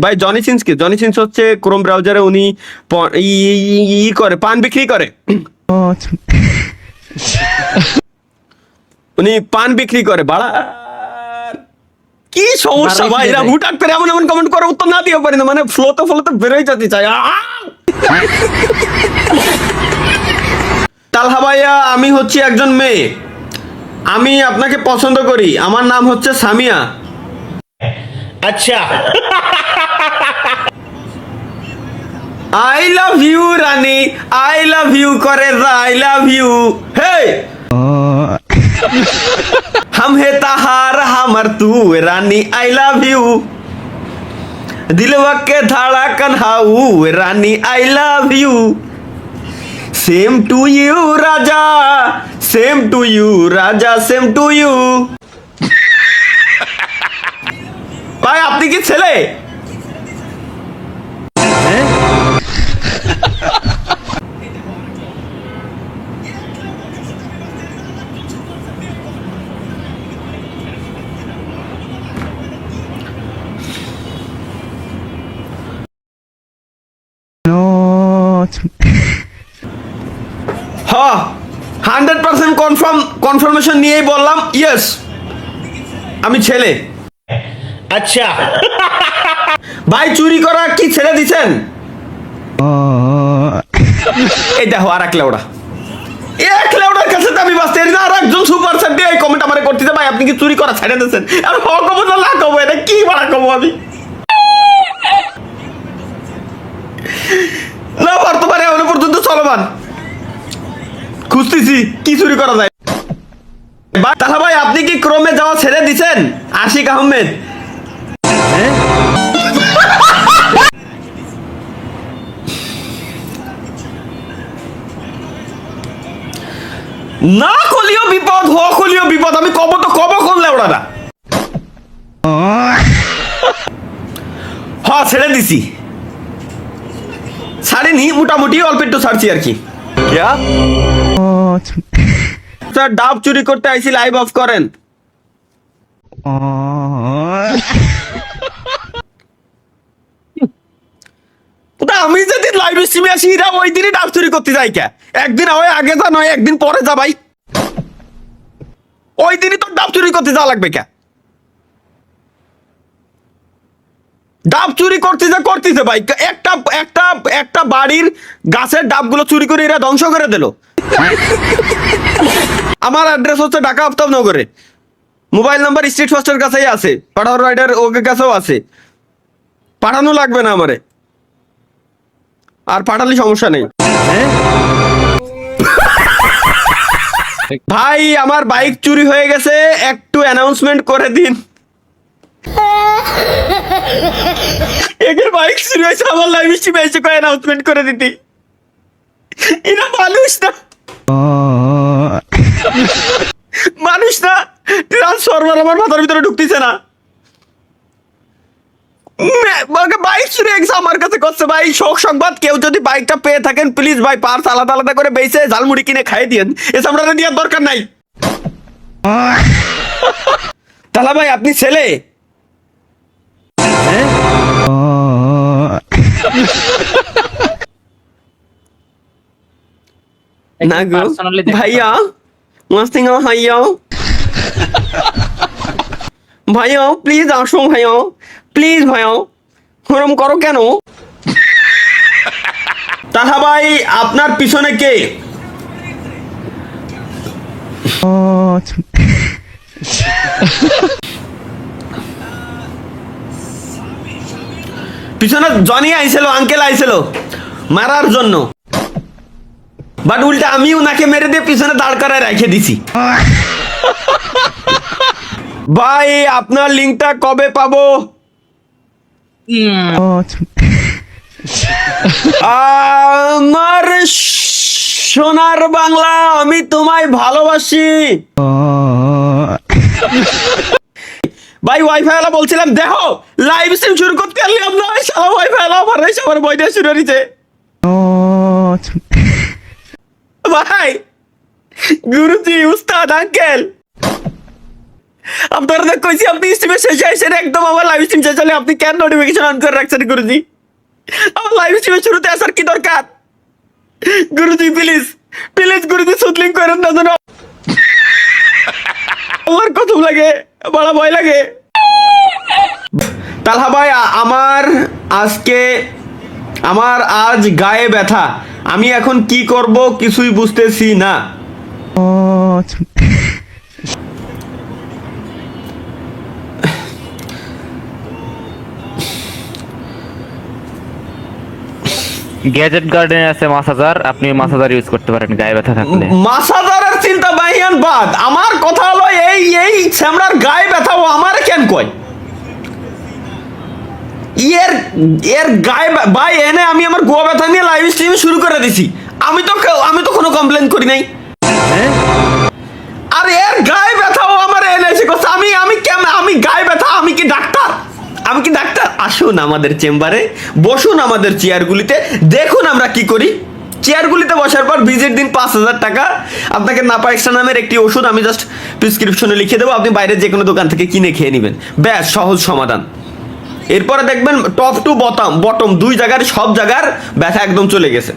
ভাই Johnny Sins কি? Johnny Sins হচ্ছে ক্রোম ব্রাউজারে উনি করে পান বিক্রি করে। উনি পান বিক্রি করে। বাড়া কি সমস্যা ভাই, এরা হুটাক করে এমন এমন কমেন্ট করে উত্তর না দিয়ে পারি না, মানে ফ্লোতে বেরোই যেতে চাই। তালহা ভাইয়া, আমি হচ্ছি একজন মেয়ে, আমি আপনাকে পছন্দ করি, আমার নাম হচ্ছে সামিয়া। अच्छा I love you Rani, I love you করে, আই লাভ ইউ হে हम है तहार हमर तू रानी, आई लव यू दिलवा के धड़कन हाउ रानी, I love you same to you raja, same to you raja, same to you. ভাই আপনি কি ছেলে? হ্যাঁ 100% কনফার্মেশন নিয়েই বললাম, ইয়েস আমি ছেলে। अच्छा ভাই চুরি করা কি ছেড়ে দিছেন? এই দেখো আর এক লেওড়া, এক লেওড়ার কাছে তো আমি বাঁচতে পারি না, আর একজন সুপার স্যার দিয়ে এই কমেন্ট আমারে করতেছে, ভাই আপনি কি চুরি করা ছেড়ে দিয়েছেন? আর হ কব না না কব, এটা কি বাড়া কব আমি না বর্তমানে এখনো পর্যন্ত চলমান খুঁজতেছি কি চুরি করা যায়। তাহলে ভাই আপনি কি ক্রমে যাওয়া ছেড়ে দিছেন? আশিক আহমেদ না কলিও বিপদ, হ কলিও বিপদ, আমি কব তো কব করলে ওরা হ ছেড়ে দিছি, ছাড়িনি, মোটামুটি অল্প একটু ছাড়ছি আর কি। স্যার ডাব চুরি করতে আইছি, লাইভ অফ করেন। আমি যেদিন লাইভ স্ট্রিমে আসি এরা ওই দিনই ডাব চুরি করতে যাই কে? একদিন হয় আগে যা, নয় একদিন পরে যা ভাই, ওই দিনই তো ডাব চুরি করতে যাওয়া লাগবে কে? ডাব চুরি করতেছে ভাই, একটা একটা একটা বাড়ির গাছের ডাবগুলো চুরি করে এরা ধ্বংস করে দিল। আমার অ্যাড্রেস হচ্ছে ঢাকা আফতাবনগরে, মোবাইল নাম্বার স্ট্রিট ফাস্টের কাছেই আছে, পাঠানোর রাইডার ওকে কাছেও আছে, পাঠানো লাগবে না আমারে, আর পাঠালে সমস্যা নেই। ভাই আমার বাইক চুরি হয়ে গেছে, একটু অ্যানাউন্সমেন্ট করে দিন। একের বাইক চুরি হয়েছে, আমার লাইভ স্ট্রিমে এসে কয় অ্যানাউন্সমেন্ট করে দিতি, এরা মানুষ না, মানুষ না, ট্রান্সফরমার আমার মাথার ভিতরে ঢুকতেছে না। বাইক চুরি হয়ে গেছে আমার কাছে করছে ভাই, শোক সংবাদ, কেউ যদি বাইকটা পেয়ে থাকেন প্লিজ ভাই পার্স আলাদা আলাদা করে বেচে ঝালমুড়ি কিনে খাইয়ে দিয়েন, এসব আপনারা দেওয়ার দরকার নাই। তাহলে ভাই আপনি ছেলে? না গো ভাইয়া, মস্তিং ভাইয়া, ভাইয়া প্লিজ আসো, ভাইয়া প্লিজ, ভাইয়া ওরম করো কেন? তাহা ভাই আপনার পিছনে কে? পিছনে জনি আইছিল, আঙ্কেল আইছিল মারার জন্য, বাট উল্টা আমি ওনাকে মেরে দিয়ে পিছনে দাঁড় করায় রেখে দিছি। ভাই আপনার লিঙ্কটা কবে পাবো? আমার সোনার বাংলা, আমি তোমায় ভালোবাসি। ভাই ওয়াইফাই আলা বলছিলাম দেখো লাইভ স্ট্রিম শুরু করতে পারলে আপনার সারা ওয়াইফাই আলা আমার সবার বই দিয়ে শুরু হয়েছে। ভাই গুরুজি, উস্তাদ, আঙ্কেল আপনারা কইছি আপনি স্ট্রিমে শেষে এসে একদম আমার লাইভ স্ট্রিম শেষ হলে আপনি কেন নোটিফিকেশন অন করে রাখছেন গুরুজি? আমার লাইভ স্ট্রিমের শুরুতে আসার কি দরকার? গুরুজি প্লিজ প্লিজ গুরুজি সুতলিং করেন না যেন আমার কসম লাগে, বড় ভয় লাগে। তালহা ভাই আমার আজ গায়ে ব্যথা, আমি এখন কি করব কিছুই বুঝতেছি না। গ্যাজেট গার্ডেন আছে মাসাজার, আপনি মাসাজার ইউজ করতে পারেন গায়ে ব্যথা থাকলে। মাসাদারের চিন্তা বাইয়ান বাদ, আমার কথা হলো এই স্যামরার গায়ে ব্যথা ও আমার কেন কয়? এর গায়ে ভাই এনে আমি আমার গোয়া ব্যথা নিয়ে লাইভ স্ট্রিম শুরু করে দিছি, আমি তো কোনো কমপ্লেন করি নাই। আর এর গায়ে ব্যথা ও আমার এনে এসে কথা, আমি গায়ে ব্যথা, আমি কি ডাক্তার? আসুন আমাদের চেম্বারে, বসুন আমাদের চেয়ারগুলিতে, দেখুন আমরা কি করি। চেয়ারগুলিতে বসার পর ভিজিট দিন 5,000 টাকা, আপনাকে নাপা এক্সট্রা নামের একটি ওষুধ আমি জাস্ট প্রেসক্রিপশনে লিখে দেবো, আপনি বাইরের যে কোনো দোকান থেকে কিনে খেয়ে নেবেন, ব্যাস সহজ সমাধান। এরপরে দেখবেন টপ টু বটম দুই জায়গার সব জায়গার ব্যথা একদম চলে গেছে।